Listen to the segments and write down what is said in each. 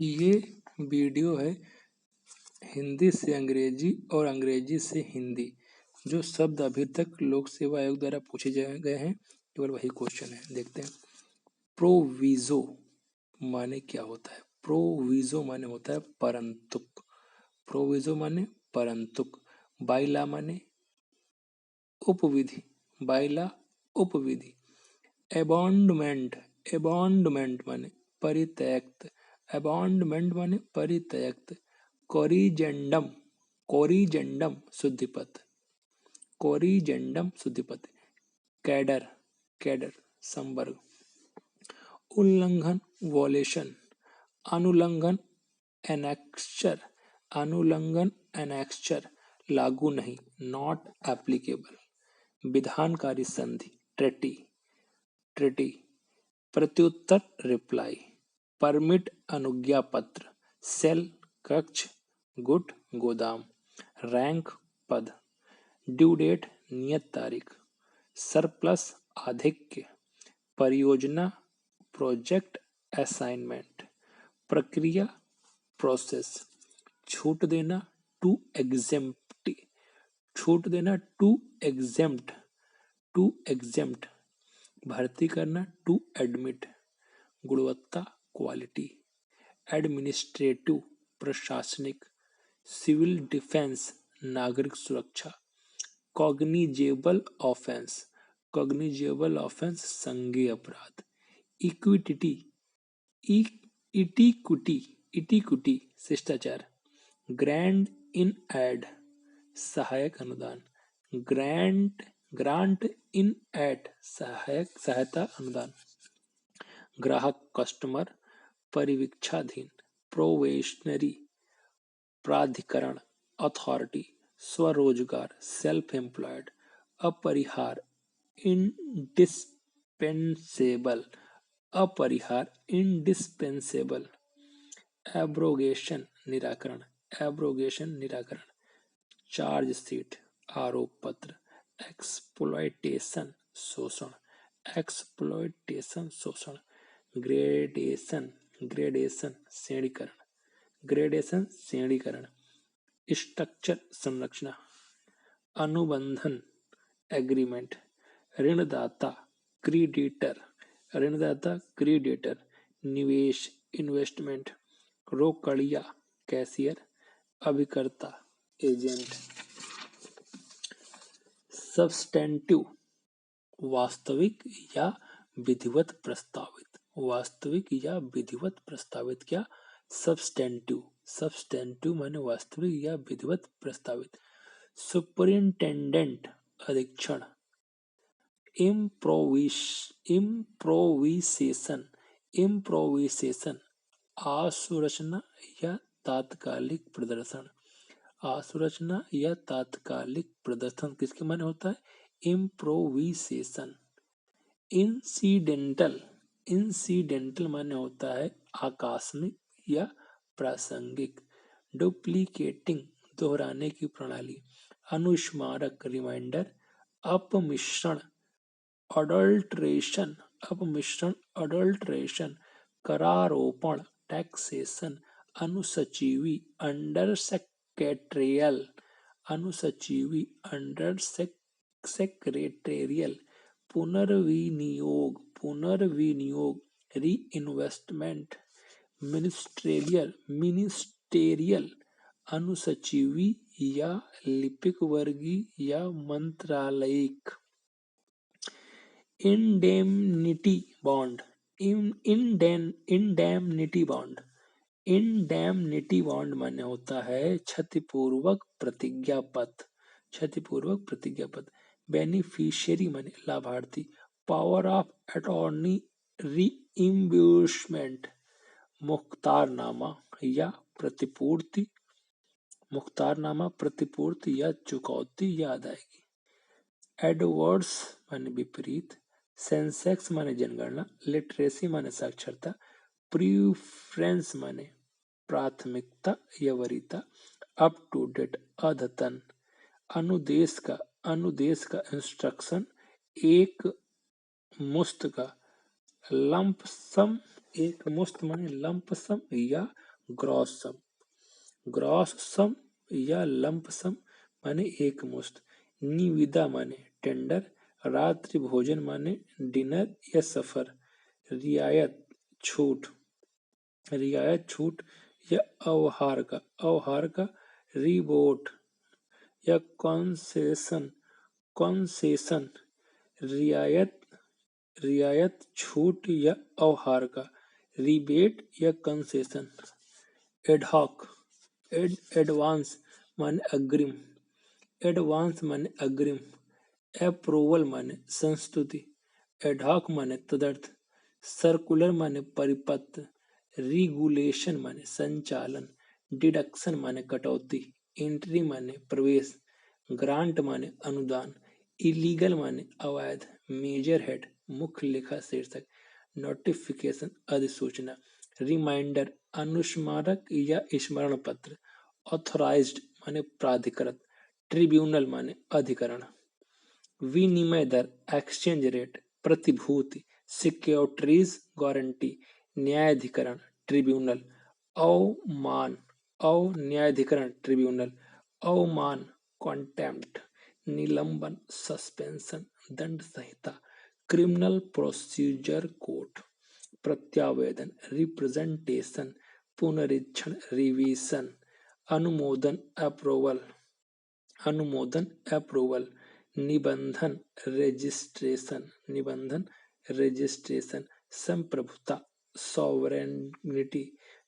ये वीडियो है हिंदी से अंग्रेजी और अंग्रेजी से हिंदी। जो शब्द अभी तक लोक सेवा आयोग द्वारा पूछे गए हैं केवल वही क्वेश्चन है। देखते हैं। प्रोविजो माने क्या होता है? प्रोविजो माने होता है परंतुक। प्रोविजो माने परंतुक। बाइला माने उपविधि। बाइला उपविधि। एबॉन्डमेंट। एबॉन्डमेंट माने परित्यक्त। एबॉन्डमेंट माने परित्यक्त। कोरिजेंडम। कोरिजेंडम शुद्धिपद। कोरिजेंडम शुद्धिपद। कैडर। कैडर संवर्ग। उल्लंघन वॉलेशन। अनुलंघन एनेक्स्चर। अनुलंघन एनेक्स्चर लागू नहीं, नॉट एप्लीकेबल। विधानकारी संधि ट्रेटी। ट्रेटी। प्रत्युत्तर रिप्लाई। परमिट अनुज्ञा पत्र। सेल कक्ष गुट गोदाम। रैंक पद। ड्यू डेट नियत तारीख। सरप्लस आधिक्य। परियोजना प्रोजेक्ट असाइनमेंट। प्रक्रिया प्रोसेस। छूट देना टू एग्जेम्प्ट। छूट देना टू एग्जेम्प्ट। To exempt. भर्ती करना टू एडमिट। गुणवत्ता क्वालिटी। एडमिनिस्ट्रेटिव प्रशासनिक। सिविल डिफेंस नागरिक सुरक्षा। Cognizable offence. कॉग्निजेबल ऑफेंस संज्ञेय अपराध। इक्विटी। इटिक्विटी। इटिक्विटी शिष्टाचार। ग्रैंड इन एड सहायक अनुदान। ग्रांट इन एड सहायता अनुदान। ग्राहक कस्टमर। परिवीक्षाधीन। प्रोबेशनरी। प्राधिकरण अथॉरिटी। स्वरोजगार सेल्फ एम्प्लॉयड। अपरिहार इंडिस्पेंसेबल। अपरिहार इंडिस्पेंसेबल। एब्रोगेशन निराकरण। एब्रोगेशन निराकरण। चार्जशीट आरोप पत्र। एक्सप्लॉयटेशन शोषण। एक्सप्लॉयटेशन शोषण। ग्रेडेशन। ग्रेडेशन श्रेणीकरण। ग्रेडेशन श्रेणीकरण। स्ट्रक्चर संरचना। अनुबंधन एग्रीमेंट। ऋणदाता क्रीडिटर। ऋणदाता क्रीडिटर। निवेश इन्वेस्टमेंट। रोकड़िया कैशियर। अभिकर्ता एजेंट। सब्सटेंटिव वास्तविक या विधिवत प्रस्तावित। वास्तविक या विधिवत प्रस्तावित क्या? सब्सटेंटिव। सब्सटेंटिव माने वास्तविक या विधिवत प्रस्तावित। सुपरिंटेंडेंट अधीक्षण। इम्प्रोविसेशन। इम्प्रोविसेशन आसुरचना या तात्कालिक प्रदर्शन। आसुरचना या तात्कालिक प्रदर्शन किसके माने होता है? इम्प्रोविसेशन। इंसिडेंटल। इंसिडेंटल माने होता है आकस्मिक या प्रासंगिक। डुप्लीकेटिंग दोहराने की प्रणाली। अनुस्मारक रिमाइंडर। अपमिश्रण अडल्ट्रेशन। अपमिश्रण अडल्ट्रेशन। करारोपण टैक्सेशन। अनुसचिवी अंडर सेक्रेटेरियल। अनुसचिवी अंडर सेक्रेटेरियल। पुनर्विनियोग। पुनर्विनियोग री इन्वेस्टमेंट। मिनिस्ट्रियल। मिनिस्टेरियल अनुसचिवी या लिपिक वर्गीय या मंत्रालयिक। Indemnity bond. Indemnity bond. Indemnity bond माने होता है क्षतिपूर्वक प्रतिज्ञा पत्र। क्षतिपूर्वक प्रतिज्ञा पत्र। बेनिफिशियरी माने लाभार्थी। Power of attorney reimbursement. मुख्तारनामा या प्रतिपूर्ति। मुख्तारनामा प्रतिपूर्ति या चुकौती या अदायगी। एडवर्स माने विपरीत। सेंसेक्स माने जनगणना। लिटरेसी माने साक्षरता। प्रीफरेंस माने प्राथमिकता या वरीयता। अप टू डेट अद्यतन। अनुदेश का इंस्ट्रक्शन। एक मुस्त का। लंप सम। एक मुस्त माने लंप सम या ग्रॉस सम, ग्रॉस सम या लंप सम माने एक मुश्त, निविदा माने टेंडर, रात्रि भोजन माने डिनर या सफर, रियायत छूट, रियायत छूट या अवहार का रिबोट या कॉन्सेशन, कॉन्सेशन, रियायत, रियायत छूट या अवहार का, रिबेट या कंसेशन। एडहॉक, एडवांस माने अग्रिम, एडवांस माने अग्रिम, अप्रूवल माने संस्तुति, एडहॉक माने तदर्थ, सर्कुलर माने परिपत्र, रेगुलेशन माने संचालन, डिडक्शन माने कटौती, एंट्री माने प्रवेश, ग्रांट माने अनुदान, इलीगल माने अवैध, मेजर हेड मुख्य लेखा शीर्षक, नोटिफिकेशन अधिसूचना, रिमाइंडर अनुस्मारक या स्मरण पत्र, ऑथराइज्ड माने प्राधिकृत, ट्रिब्यूनल माने अधिकरण, विनिमय दर एक्सचेंज रेट, प्रतिभूति, सिक्योरिटीज गारंटी, न्यायाधिकरण ट्रिब्यूनल, अवमान, अव न्यायाधिकरण ट्रिब्यूनल, अवमान कॉन्टेम्प्ट, निलंबन सस्पेंशन, दंड संहिता, क्रिमिनल प्रोसीजर कोड, प्रत्यावेदन रिप्रेजेंटेशन, पुनरीक्षण रिवीजन, अनुमोदन अप्रूवल, अनुमोदन अप्रूवल, निबंधन रजिस्ट्रेशन, निबंधन रजिस्ट्रेशन, संप्रभुता सॉवरेनिटी,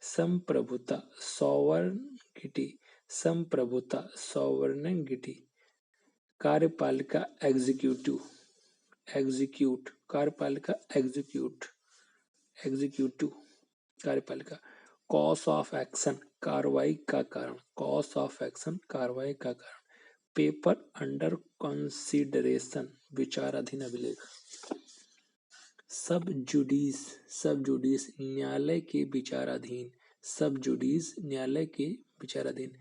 संप्रभुता सॉवरेनिटी, संप्रभुता सॉवरेनिटी, कार्यपालिका एग्जीक्यूटिव, एग्जीक्यूट, कार्यपालिका एग्जीक्यूट, एग्जीक्यूटिव, कार्यपालिका, कॉज ऑफ एक्शन कार्रवाई का कारण, कॉज ऑफ एक्शन कार्रवाई का कारण, पेपर अंडर कंसीडरेशन विचाराधीन अभिलेख, सब जुडिस, सब जुडिस न्यायालय के विचाराधीन, सब जुडिस न्यायालय के विचाराधीन,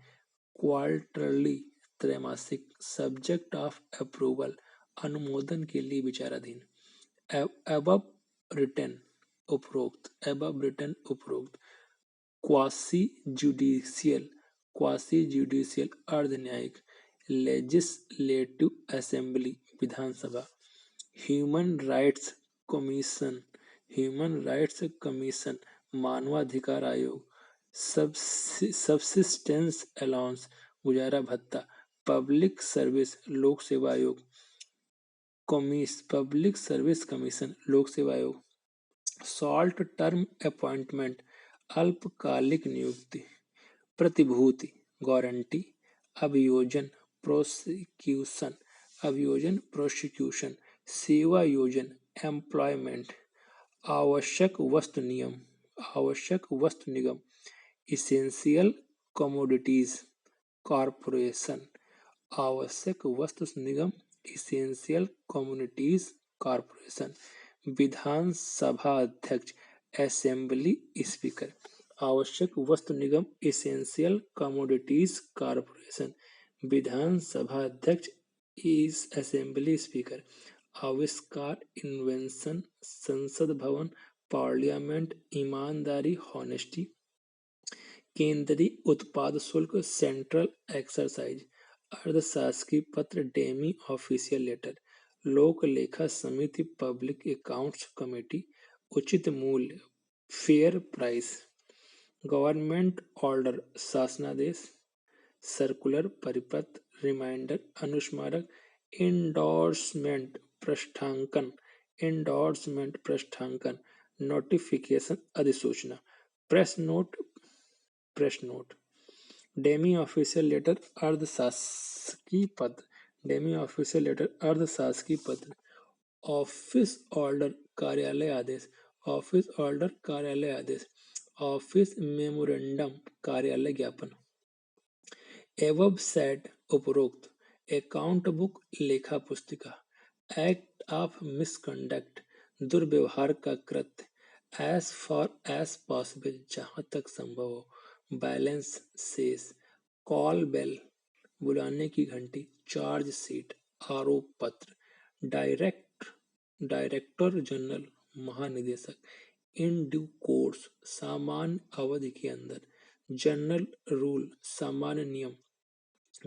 क्वार्टरली त्रैमासिक, सब्जेक्ट ऑफ अप्रूवल अनुमोदन के लिए विचाराधीन, अबव रिटन उपरोक्त, अबव रिटन उपरोक्त, क्वासी जुडिशियल, क्वासी जुडिशियल अर्ध न्यायिक, लेजिस्लेटिव असेंबली विधानसभा, human rights commission, human rights commission मानवाधिकार आयोग, सबसिस्टेंस अलाउंस गुजारा भत्ता, पब्लिक सर्विस लोक सेवा आयोग, पब्लिक सर्विस कमीशन लोक सेवा आयोग, शॉर्ट टर्म अपॉइंटमेंट अल्पकालिक नियुक्ति, प्रतिभूति गारंटी, अभियोजन प्रोसिक्यूशन, अभियोजन प्रोसिक्यूशन, सेवा योजन एम्प्लॉयमेंट, आवश्यक वस्तु नियम, आवश्यक वस्तु निगम, इसेंशियल कमोडिटीज कॉरपोरेशन, आवश्यक वस्तु निगम, इसेंशियल कम्युनिटीज कॉरपोरेशन, विधानसभा अध्यक्ष असेंबली स्पीकर, आवश्यक वस्तु निगम, इसेंशियल कमोडिटीज कॉरपोरेशन, विधानसभा अध्यक्ष इस असेंबली स्पीकर, आविष्कार इन्वेंशन, संसद भवन, पार्लियामेंट, ईमानदारी हॉनेस्टी, केंद्रीय उत्पाद शुल्क, सेंट्रल एक्सरसाइज, अर्धशासकीय पत्र, डेमी ऑफिशियल लेटर, लोक लेखा समिति, पब्लिक अकाउंट्स कमेटी, उचित मूल्य फेयर प्राइस, गवर्नमेंट ऑर्डर शासनादेश, सर्कुलर परिपत्र, रिमाइंडर अनुस्मारक, इंडोर्समेंट पृष्ठांकन, इंडोर्समेंट पृष्ठांकन, नोटिफिकेशन अधिसूचना, press note, press note, demi official letter अर्धशासकीय पत्र, डेमी ऑफिशियल लेटर अर्धशासकीय पत्र, ऑफिस ऑर्डर कार्यालय आदेश, ऑफिस ऑर्डर कार्यालय आदेश, ऑफिस मेमोरेंडम कार्यालय ज्ञापन, एवब सेट उपरोक्त, अकाउंट बुक लेखा पुस्तिका, एक्ट ऑफ मिसकंडक्ट दुर्व्यवहार का कृत्य, एज फॉर एज पॉसिबल जहां तक संभव हो, बैलेंस शेष, कॉल बेल बुलाने की घंटी, चार्ज शीट आरोप पत्र, डायरेक्टर जनरल महानिदेशक, इन ड्यू कोर्स सामान्य अवधि के अंदर, जनरल रूल सामान्य नियम,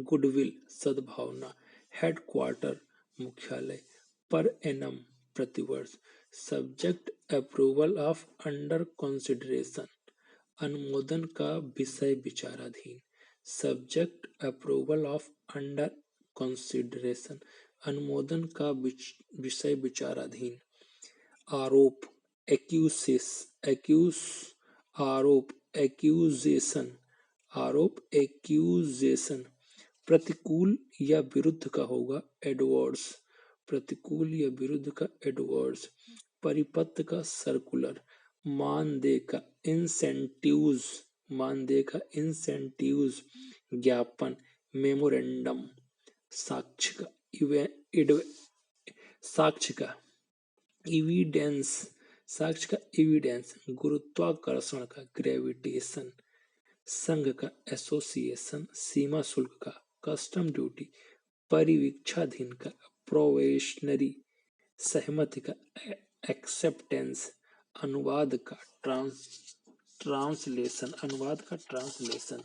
गुडविल सद्भावना, हेडक्वार्टर मुख्यालय, पर एनम प्रतिवर्ष, subject approval of under consideration अनुमोदन का विषय विचाराधीन, subject approval of under consideration अनुमोदन का विषय विचाराधीन, आरोप एक्यूसेस एक्यूज आरोप एक्यूजेशन आरोप एक्यूजेशन, प्रतिकूल या विरुद्ध का होगा एडवर्स, प्रतिकूल या विरुद्ध का एडवर्स, परिपत्र का सर्कुलर, मानदेय का इंसेंटिव्स, मानदेय का इंसेंटिव्स, ज्ञापन मेमोरेंडम, साक्ष्य का साक्ष्य का इविडेंस, साक्ष्य का एविडेंस, गुरुत्वाकर्षण का ग्रेविटेशन, संघ का एसोसिएशन, सीमा शुल्क का कस्टम ड्यूटी, परिवीक्षाधीन का प्रोवेशनरी, सहमति का एक्सेप्टेंस, अनुवाद का ट्रांसलेशन, अनुवाद का ट्रांसलेशन,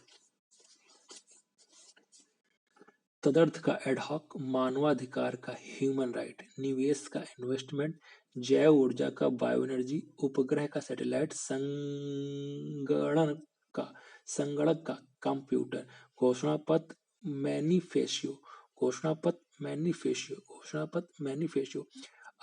तदर्थ का एडहॉक, मानवाधिकार का ह्यूमन राइट, निवेश का इन्वेस्टमेंट, जैव ऊर्जा का बायो एनर्जी, उपग्रह का सैटेलाइट, संगणक का कंप्यूटर, घोषणा पत्र मैनिफेस्टो, घोषणा पत्र मैनिफेस्टो, घोषणा पत्र मैनिफेस्टो,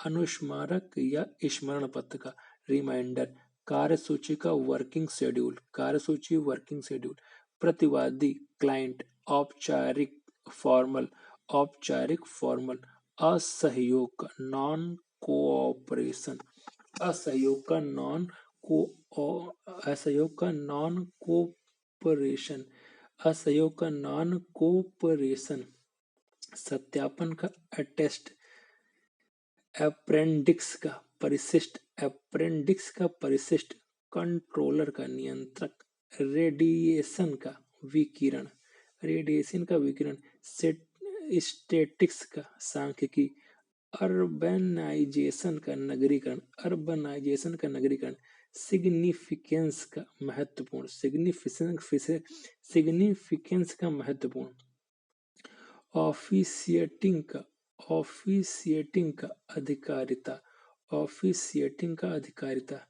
अनुस्मारक या स्मरण पत्र का रिमाइंडर, कार्यसूची का वर्किंग शेड्यूल, कार्यसूची वर्किंग शेड्यूल, प्रतिवादी क्लाइंट, औपचारिक फॉर्मल, औपचारिक फॉर्मल, असहयोग का नॉन कोऑपरेशन, असहयोग का नॉन को असहयोग का नॉन कोऑपरेशन, असहयोग का नॉन कोऑपरेशन, सत्यापन का अटेस्ट, अप्रेंडिक्स का परिशिष्ट, अप्रेंडिक्स का परिशिष्ट, कंट्रोलर का नियंत्रक, रेडिएशन का विकिरण, रेडिएशन का विकिरण, स्टेटिक्स का सांख्यिकी, अर्बनाइजेशन का नगरीकरण, अर्बनाइजेशन का नगरीकरण, सिग्निफिकेंस का महत्वपूर्ण, सिग्निफिकेंस का महत्वपूर्ण, ऑफिशिएटिंग का, ऑफिशिएटिंग का अधिकारिता, ऑफिशिएटिंग का अधिकारिता,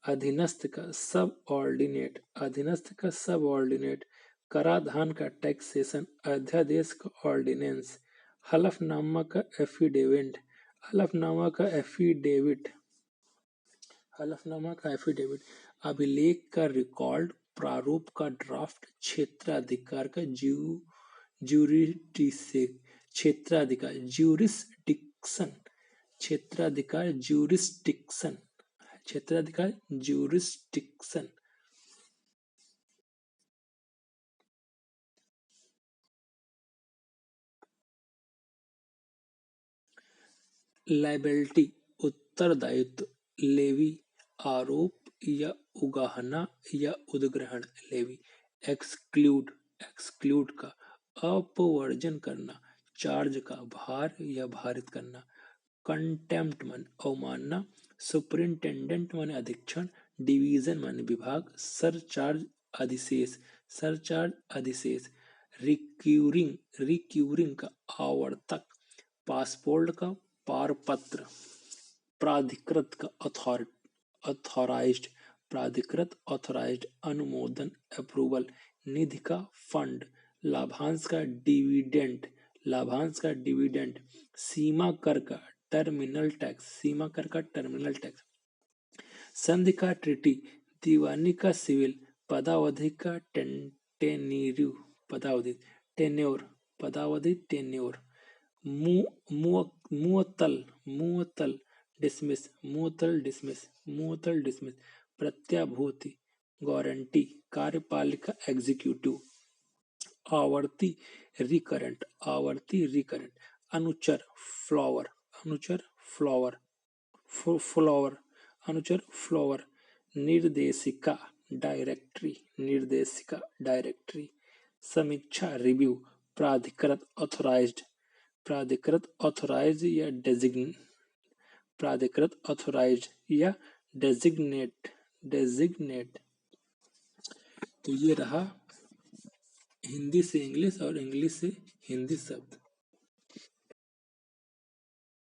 अधीनस्थ का सब ऑर्डिनेट, अधीनस्थ का सब ऑर्डिनेट, कराधान का टैक्सेशन, अध्यादेश का ऑर्डिनेंस, हलफनामा का एफिडेविट, हलफनामा का एफिडेविट, हलफनामा का एफिडेविट, अभिलेख का रिकॉर्ड, प्रारूप का ड्राफ्ट, क्षेत्राधिकार का क्षेत्राधिकार ज्यूरिसडिक्शन, क्षेत्राधिकार ज्यूरिसडिक्शन, क्षेत्राधिकार ज्यूरिसडिक्शन, लाइबिलिटी उत्तरदायित्व, लेवी आरोप या उगाहना या उद्ग्रहण, लेवी, एक्सक्लूड, एक्सक्लूड का अपवर्जन करना, चार्ज का भार या भारित करना, कंटेम्प्ट मन अवमानना, सुपरिंटेंडेंट माने अधीक्षण, डिवीजन माने विभाग, सरचार्ज अधिशेष, सरचार्ज अधिशेष, रिक्यूरिंग, रिक्यूरिंग का आवर्तक, पासपोर्ट का पारपत्र, प्राधिकृत का अथॉराइज्ड, प्राधिकृत अथॉराइज्ड, अनुमोदन अप्रूवल, निधि का फंड, लाभांश का डिविडेंड, लाभांश का डिविडेंड, सीमा कर का टर्मिनल टैक्स, सीमा कर का टर्मिनल टैक्स, संधि का ट्रीटी, दीवानी का सिविल, पदावधि का टेन्यूर, पदावधि टेन्योर, पदावधि टेन्योर, मुअत्तल, मुअत्तल डिसमिस, मुअत्तल डिसमिस, मुअत्तल डिसमिस, प्रत्याभूति गारंटी, कार्यपालिका एग्जीक्यूटिव, आवर्ती रिकरेंट, आवर्ती रिकरेंट, अनुचर फ्लावर, अनुचर फ्लावर, फ्लावर, अनुचर फ्लावर, निर्देशिका डायरेक्टरी, निर्देशिका डायरेक्टरी, समीक्षा रिव्यू, प्राधिकृत ऑथराइज्ड, प्राधिकृत ऑथराइज या प्राधिकृत ऑथराइज या डेजिग्नेट, डेजिग्नेट, तो ये रहा हिंदी से इंग्लिश और इंग्लिश से हिंदी शब्द।